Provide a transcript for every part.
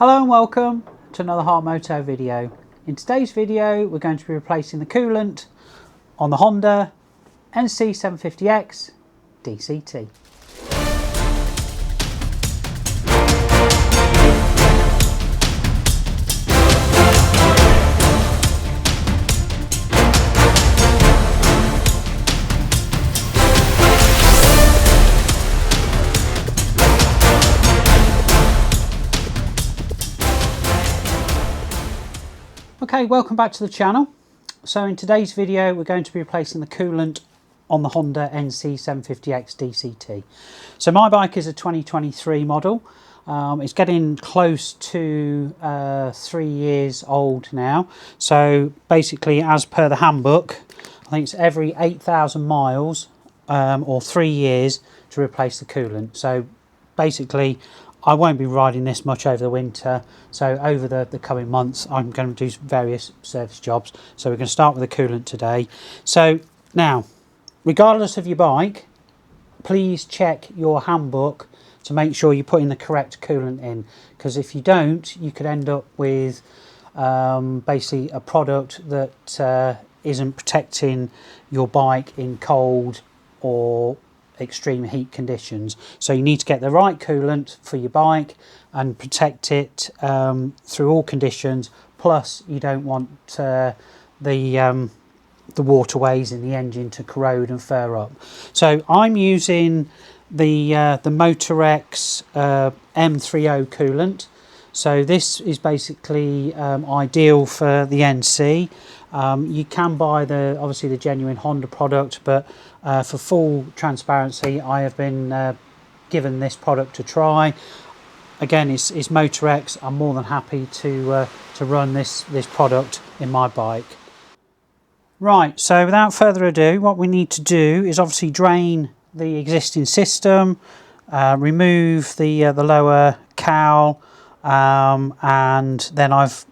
Hello and welcome to another Heart Moto video. In today's video we're going to be replacing the coolant on the Honda NC750X DCT. Okay, welcome back to the channel. So in today's video we're going to be replacing the coolant on the Honda NC750X DCT. So my bike is a 2023 model. It's getting close to 3 years old now. So basically, as per the handbook, I think it's every 8,000 miles or 3 years to replace the coolant. So basically I won't be riding this much over the winter, so over the coming months I'm going to do various service jobs. So we're going to start with the coolant today. So now, regardless of your bike, please check your handbook to make sure you're putting the correct coolant in, because if you don't, you could end up with basically a product that isn't protecting your bike in cold or extreme heat conditions. So you need to get the right coolant for your bike and protect it through all conditions. Plus you don't want the waterways in the engine to corrode and fur up. So I'm using the Motorex M30 coolant. So this is basically ideal for the NC. You can buy obviously the genuine Honda product, but for full transparency, I have been given this product to try. Again, it's Motorex. I'm more than happy to run this product in my bike. Right, so without further ado, what we need to do is obviously drain the existing system, remove the lower cowl, and then I've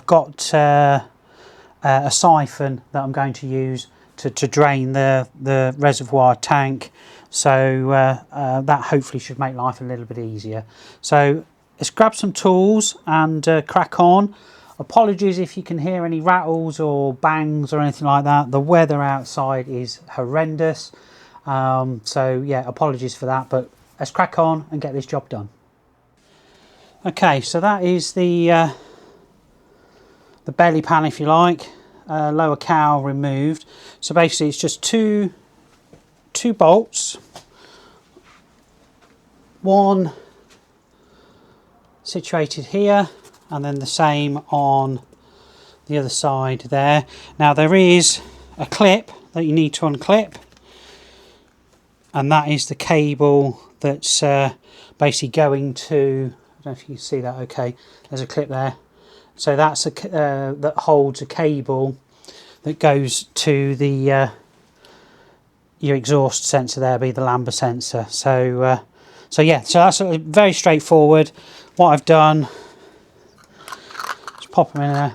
got a siphon that I'm going to use to drain the reservoir tank. So that hopefully should make life a little bit easier. So let's grab some tools and crack on. Apologies if you can hear any rattles or bangs or anything like that. The weather outside is horrendous. So yeah, apologies for that, but let's crack on and get this job done. Okay, so that is the belly pan, if you like, lower cowl removed. So basically it's just two bolts, one situated here and then the same on the other side there. Now there is a clip that you need to unclip, and that is the cable that's basically going to, I don't know if you can see that okay, there's a clip there. So that's that holds a cable that goes to the your exhaust sensor there, be the lambda sensor. So yeah, so that's very straightforward. What I've done, just pop them in a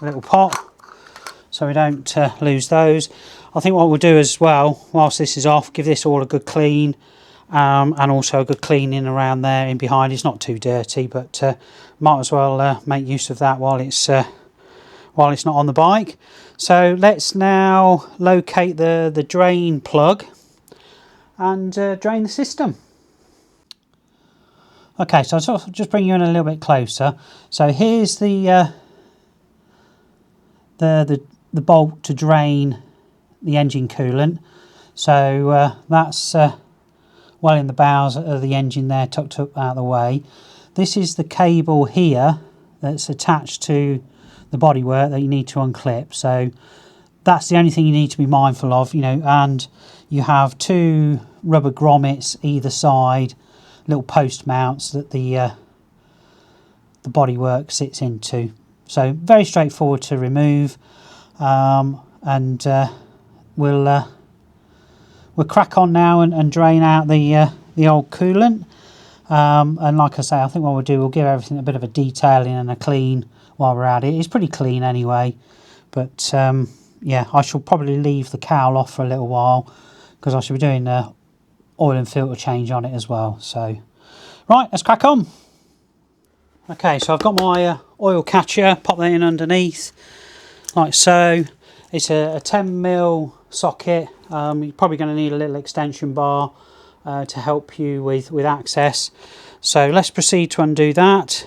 little pot so we don't lose those. I think what we'll do as well, whilst this is off, give this all a good clean, and also a good cleaning around there in behind. It's not too dirty, but might as well make use of that while it's not on the bike. So let's now locate the drain plug and drain the system. Okay, so I'll just bring you in a little bit closer. So here's the bolt to drain the engine coolant. So that's well in the bowels of the engine there, tucked up out of the way. This is the cable here that's attached to the bodywork that you need to unclip. So that's the only thing you need to be mindful of, you know. And you have two rubber grommets either side, little post mounts that the bodywork sits into. So very straightforward to remove, and we'll crack on now and drain out the old coolant. And like I say, I think what we'll do, we'll give everything a bit of a detailing and a clean while we're at it. It's pretty clean anyway, but yeah, I shall probably leave the cowl off for a little while because I shall be doing the oil and filter change on it as well. So right, let's crack on. Okay, so I've got my oil catcher, pop that in underneath, like so. It's a 10mm socket. You're probably going to need a little extension bar to help you with access. So let's proceed to undo that.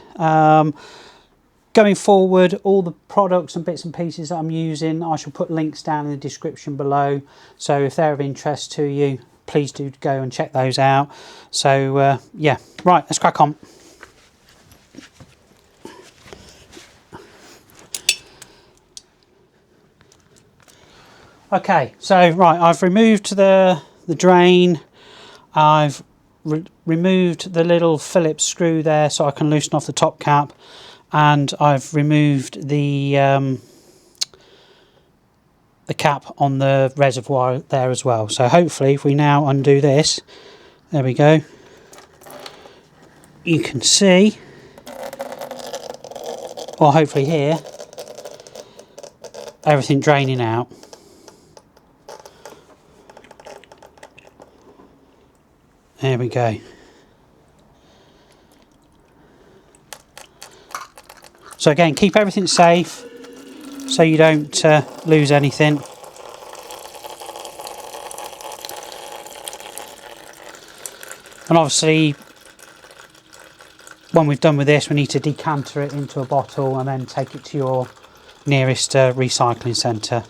Going forward, all the products and bits and pieces that I'm using, I shall put links down in the description below. So if they're of interest to you, please do go and check those out. So yeah, right, let's crack on. Okay, so right, I've removed the drain. I've removed the little Phillips screw there so I can loosen off the top cap, and I've removed the cap on the reservoir there as well. So hopefully if we now undo this, there we go, you can see, or hopefully hear, everything draining out. There we go. So again, keep everything safe so you don't lose anything. And obviously, when we've done with this, we need to decanter it into a bottle and then take it to your nearest recycling centre.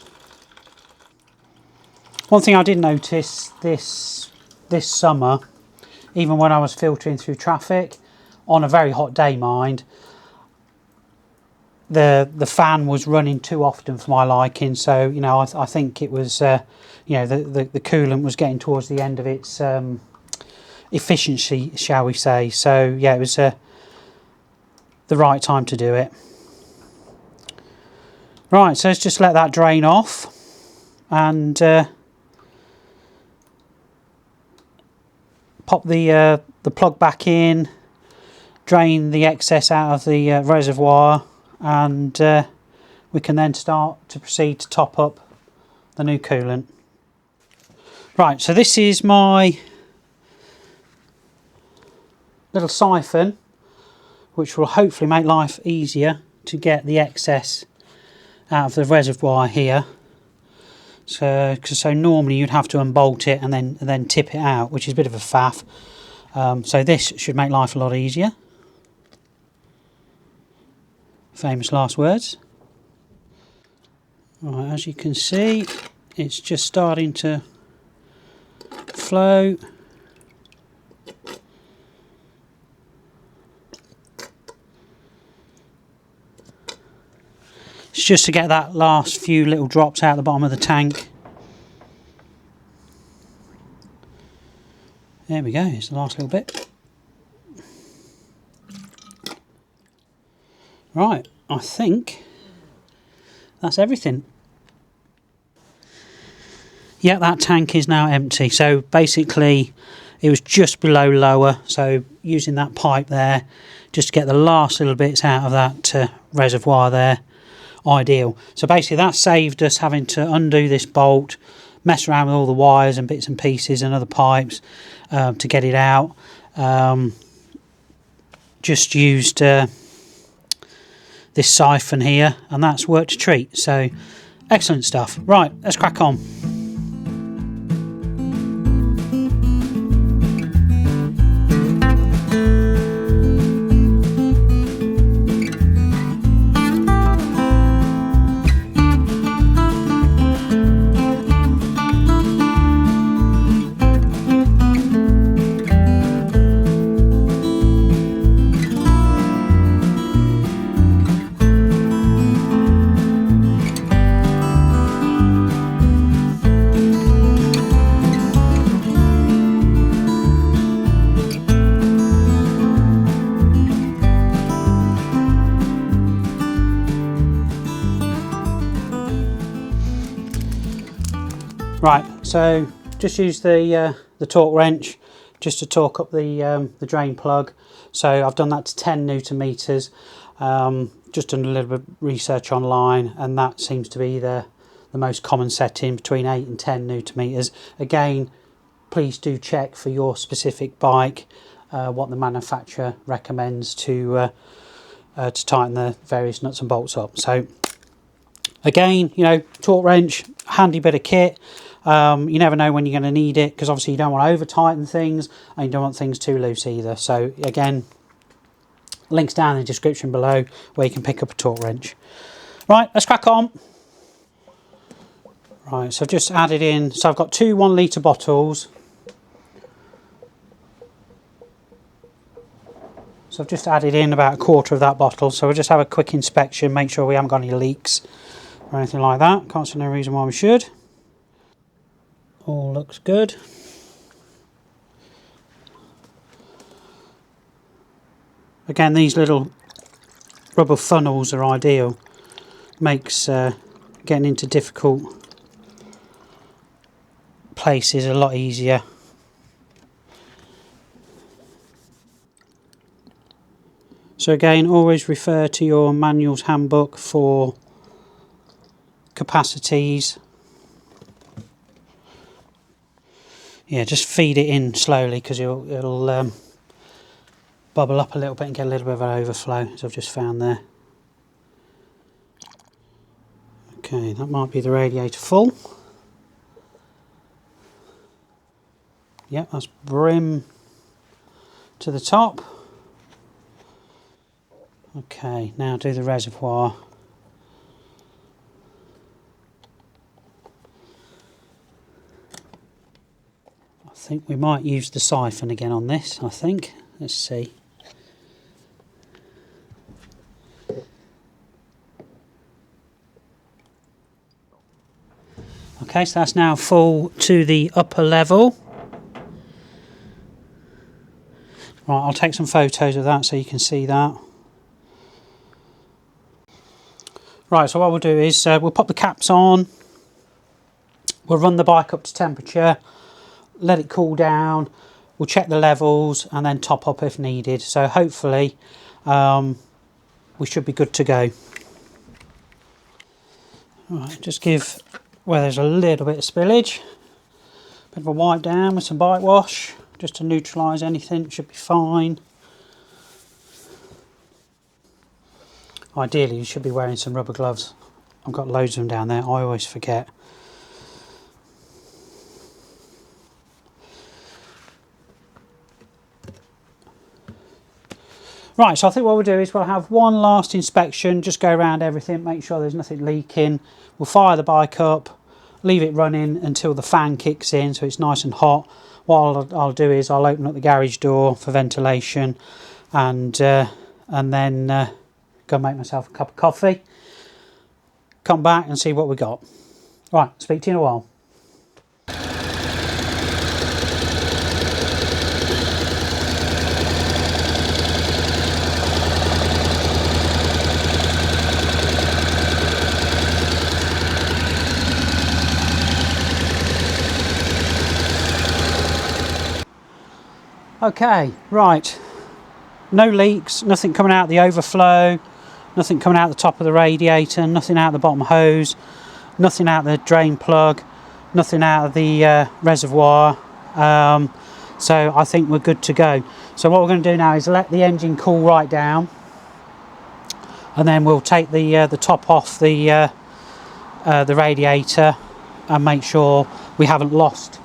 One thing I did notice this summer, even when I was filtering through traffic, on a very hot day, mind, the fan was running too often for my liking. So you know, I think it was you know, the coolant was getting towards the end of its efficiency, shall we say. So yeah, it was the right time to do it. Right, so let's just let that drain off, and pop the plug back in, drain the excess out of the reservoir, and we can then start to proceed to top up the new coolant. Right, so this is my little siphon, which will hopefully make life easier to get the excess out of the reservoir here. So normally you'd have to unbolt it and then tip it out, which is a bit of a faff. So this should make life a lot easier. Famous last words. Right, as you can see, it's just starting to flow. It's just to get that last few little drops out the bottom of the tank. There we go, it's the last little bit. Right, I think that's everything. Yeah, that tank is now empty. So basically it was just below lower, so using that pipe there just to get the last little bits out of that reservoir there, ideal. So basically that saved us having to undo this bolt, mess around with all the wires and bits and pieces and other pipes to get it out. Just used this siphon here, and that's worked a treat. So excellent stuff. Right, let's crack on. Right, so just use the torque wrench just to torque up the drain plug. So I've done that to 10 Newton meters. Just done a little bit of research online, and that seems to be the most common setting, between 8 and 10 Newton meters. Again, please do check for your specific bike what the manufacturer recommends to to tighten the various nuts and bolts up. So again, you know, torque wrench, handy bit of kit. You never know when you're going to need it, because obviously you don't want to over tighten things and you don't want things too loose either. So again, links down in the description below where you can pick up a torque wrench. Right, let's crack on. Right, so I've just added in, so I've got two 1 litre bottles. So I've just added in about a quarter of that bottle. So we'll just have a quick inspection, make sure we haven't got any leaks or anything like that. Can't see no reason why we should. All looks good. Again, these little rubber funnels are ideal. Makes getting into difficult places a lot easier. So again, always refer to your manual's handbook for capacities. Yeah, just feed it in slowly, because it'll bubble up a little bit and get a little bit of an overflow, as I've just found there. Okay, that might be the radiator full. Yep, that's brim to the top. Okay, now do the reservoir. I think we might use the siphon again on this, I think. Let's see. Okay, so that's now full to the upper level. Right, I'll take some photos of that so you can see that. Right, so what we'll do is we'll pop the caps on. We'll run the bike up to temperature, let it cool down. We'll check the levels and then top up if needed. So hopefully we should be good to go. Right, just give where there's a little bit of spillage, bit of a wipe down with some bike wash just to neutralise anything. Should be fine. Ideally you should be wearing some rubber gloves. I've got loads of them down there, I always forget. Right, so I think what we'll do is we'll have one last inspection, just go around everything, make sure there's nothing leaking. We'll fire the bike up, leave it running until the fan kicks in so it's nice and hot. What I'll do is I'll open up the garage door for ventilation and then go make myself a cup of coffee. Come back and see what we got. Right, speak to you in a while. Okay, right, no leaks, nothing coming out of the overflow, nothing coming out the top of the radiator, nothing out the bottom hose, nothing out the drain plug, nothing out of the reservoir. So I think we're good to go. So what we're going to do now is let the engine cool right down, and then we'll take the top off the radiator and make sure we haven't lost.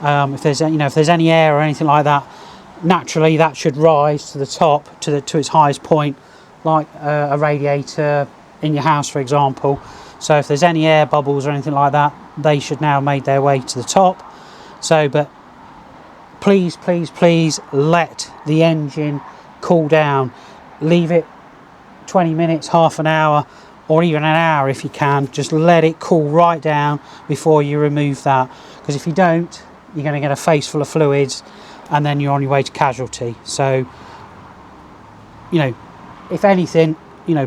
If there's any air or anything like that, naturally that should rise to the top to its highest point, like a radiator in your house, for example. So if there's any air bubbles or anything like that, they should now have made their way to the top. So, but please let the engine cool down. Leave it 20 minutes, half an hour, or even an hour if you can. Just let it cool right down before you remove that, because if you don't, you're going to get a face full of fluids and then you're on your way to casualty. So, if anything,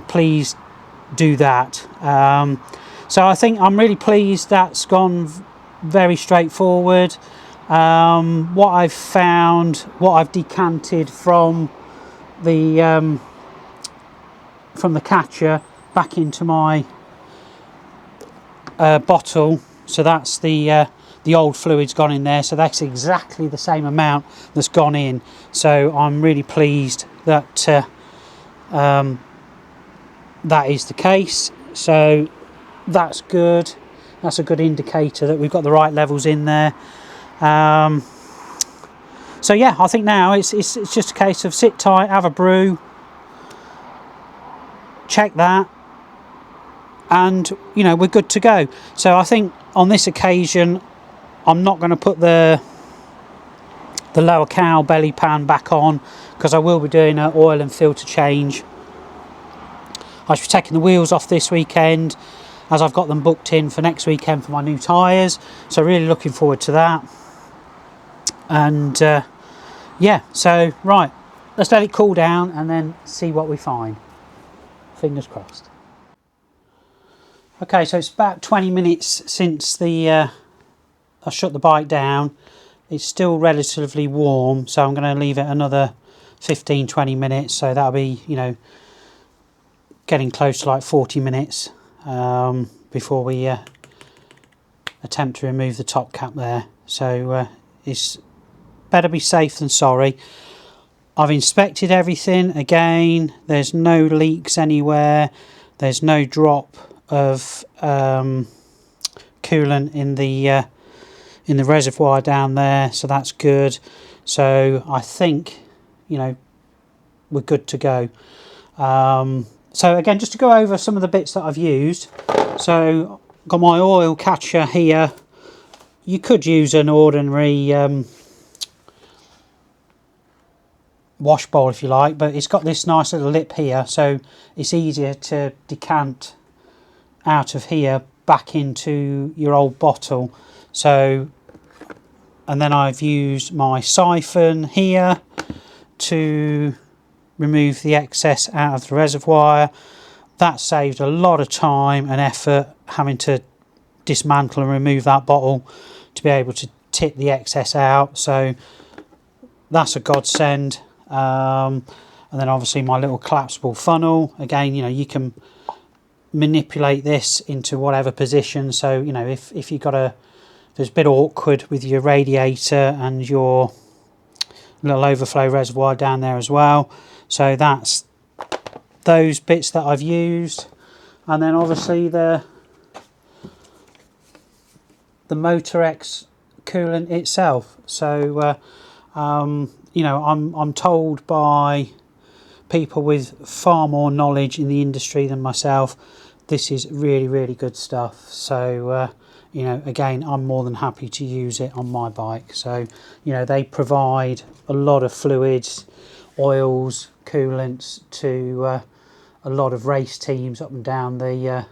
please do that. So I think I'm really pleased that's gone very straightforward. What I've found, what I've decanted from the catcher back into my bottle, so that's the old fluid's gone in there, so that's exactly the same amount that's gone in. So I'm really pleased that that is the case, so that's good. That's a good indicator that we've got the right levels in there. So yeah, I think now it's just a case of sit tight, have a brew, check that, and you know, we're good to go. So I think on this occasion I'm not going to put the lower cowl belly pan back on, because I will be doing an oil and filter change. I should be taking the wheels off this weekend, as I've got them booked in for next weekend for my new tyres, so really looking forward to that. And yeah, so right, let's let it cool down and then see what we find. Fingers crossed. Okay, so it's about 20 minutes since I shut the bike down. It's still relatively warm, so I'm going to leave it another 15-20 minutes, so that'll be, you know, getting close to like 40 minutes before we attempt to remove the top cap there. So it's better be safe than sorry. I've inspected everything again. There's no leaks anywhere. There's no drop of coolant in the reservoir down there, so that's good. So I think, you know, we're good to go. So again, just to go over some of the bits that I've used. So got my oil catcher here. You could use an ordinary wash bowl if you like, but it's got this nice little lip here, so it's easier to decant out of here back into your old bottle. So, and then I've used my siphon here to remove the excess out of the reservoir. That saved a lot of time and effort having to dismantle and remove that bottle to be able to tip the excess out, so that's a godsend. And then obviously my little collapsible funnel, again, you know, you can manipulate this into whatever position. So, you know, if you've got there's a bit awkward with your radiator and your little overflow reservoir down there as well. So that's those bits that I've used. And then obviously the Motorex coolant itself. So you know, I'm told by people with far more knowledge in the industry than myself, this is really, really good stuff. So you know, again, I'm more than happy to use it on my bike. So, you know, they provide a lot of fluids, oils, coolants to a lot of race teams up and down the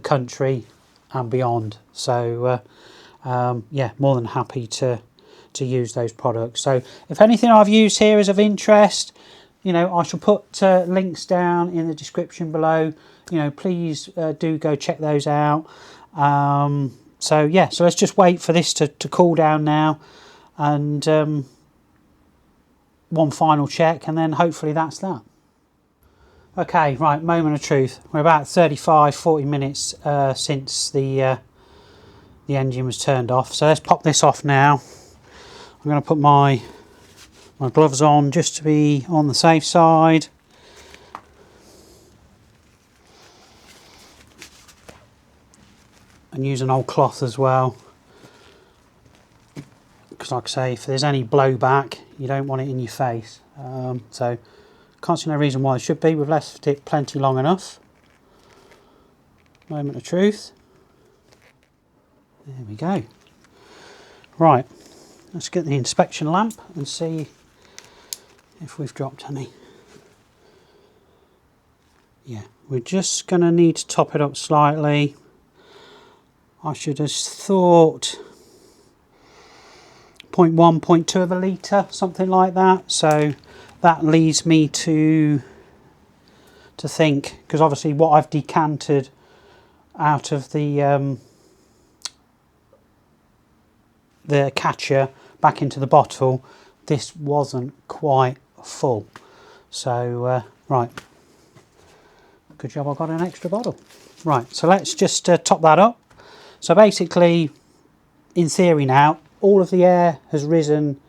country and beyond. So yeah, more than happy to use those products. So if anything I've used here is of interest, you know, I shall put links down in the description below. You know, please do go check those out. So yeah, so let's just wait for this to cool down now, and one final check, and then hopefully that's that. Okay, right, moment of truth. We're about 35-40 minutes since the engine was turned off. So let's pop this off now. I'm going to put my gloves on just to be on the safe side. And use an old cloth as well, because like I say, if there's any blowback, you don't want it in your face. So can't see no reason why it should be. We've left it plenty long enough. Moment of truth. There we go. Right, let's get the inspection lamp and see if we've dropped any. Yeah, we're just going to need to top it up slightly. I should have thought 0.1, 0.2 of a litre, something like that. So that leads me to think, because obviously what I've decanted out of the catcher back into the bottle, this wasn't quite full. So right, good job I got an extra bottle. Right, so let's just top that up. So basically, in theory now, all of the air has risen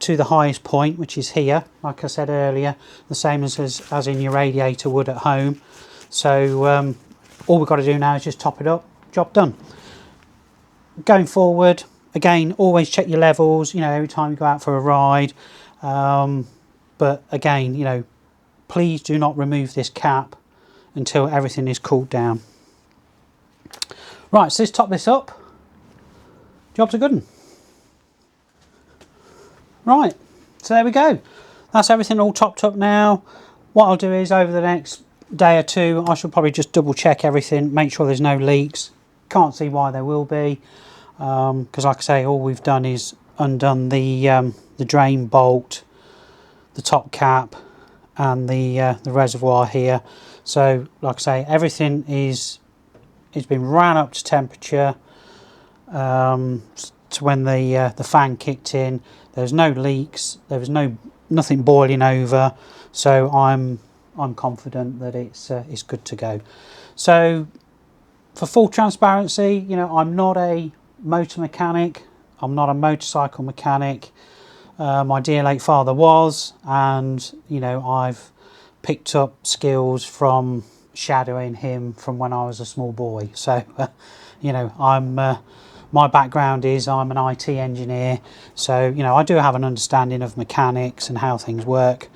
to the highest point, which is here, like I said earlier, the same as in your radiator would at home. So all we've got to do now is just top it up, job done. Going forward, again, always check your levels, you know, every time you go out for a ride. But again, you know, please do not remove this cap until everything is cooled down. Right, so let's top this up. Job's a good one. Right, so there we go. That's everything all topped up now. What I'll do is over the next day or two, I shall probably just double check everything, make sure there's no leaks. Can't see why there will be, because like I say, all we've done is undone the drain bolt, the top cap, and the reservoir here. So like I say, everything it's been ran up to temperature to when the fan kicked in. There's no leaks, there was nothing boiling over, so I'm confident that it's good to go. So for full transparency, you know, I'm not a motor mechanic, I'm not a motorcycle mechanic. My dear late father was, and you know, I've picked up skills from shadowing him from when I was a small boy. So you know, my background is I'm an IT engineer, so you know, I do have an understanding of mechanics and how things work.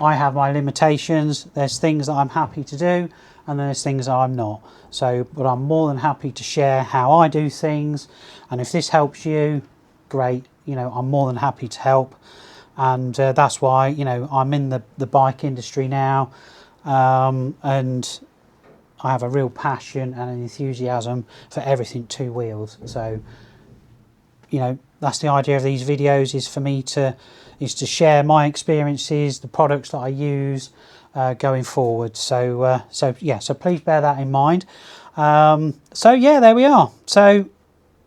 I have my limitations. There's things that I'm happy to do, and there's things that I'm not. So, but I'm more than happy to share how I do things, and if this helps you, great. You know, I'm more than happy to help, and that's why, you know, I'm in the bike industry now, and I have a real passion and an enthusiasm for everything two wheels. So, you know, that's the idea of these videos, is for me to share my experiences, the products that I use going forward. So yeah, so please bear that in mind. So yeah, there we are. So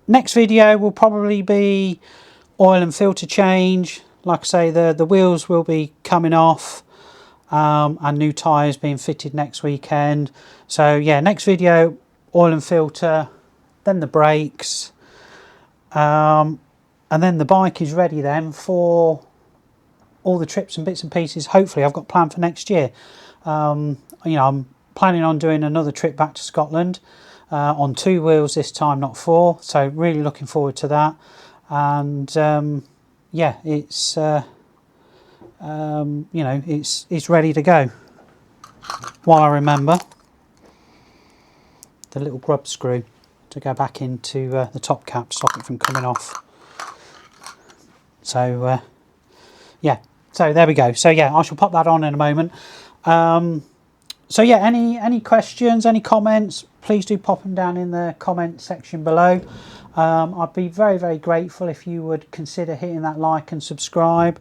next video will probably be oil and filter change. Like I say, the wheels will be coming off, and new tyres being fitted next weekend. So yeah, next video, oil and filter, then the brakes, and then the bike is ready then for all the trips and bits and pieces. Hopefully I've got planned for next year. You know, I'm planning on doing another trip back to Scotland on two wheels this time, not four. So really looking forward to that. And yeah, it's you know, it's ready to go. While I remember the little grub screw to go back into the top cap to stop it from coming off. So yeah, so there we go. So yeah, I shall pop that on in a moment. So yeah, any questions, any comments, please do pop them down in the comment section below. I'd be very, very grateful if you would consider hitting that like and subscribe,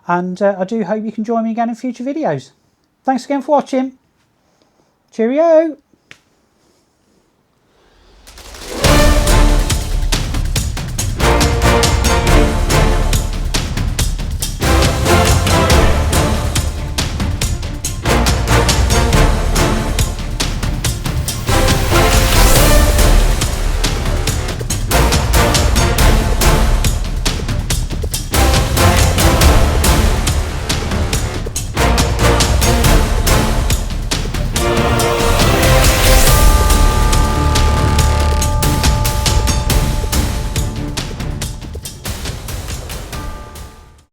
and I do hope you can join me again in future videos. Thanks again for watching. Cheerio.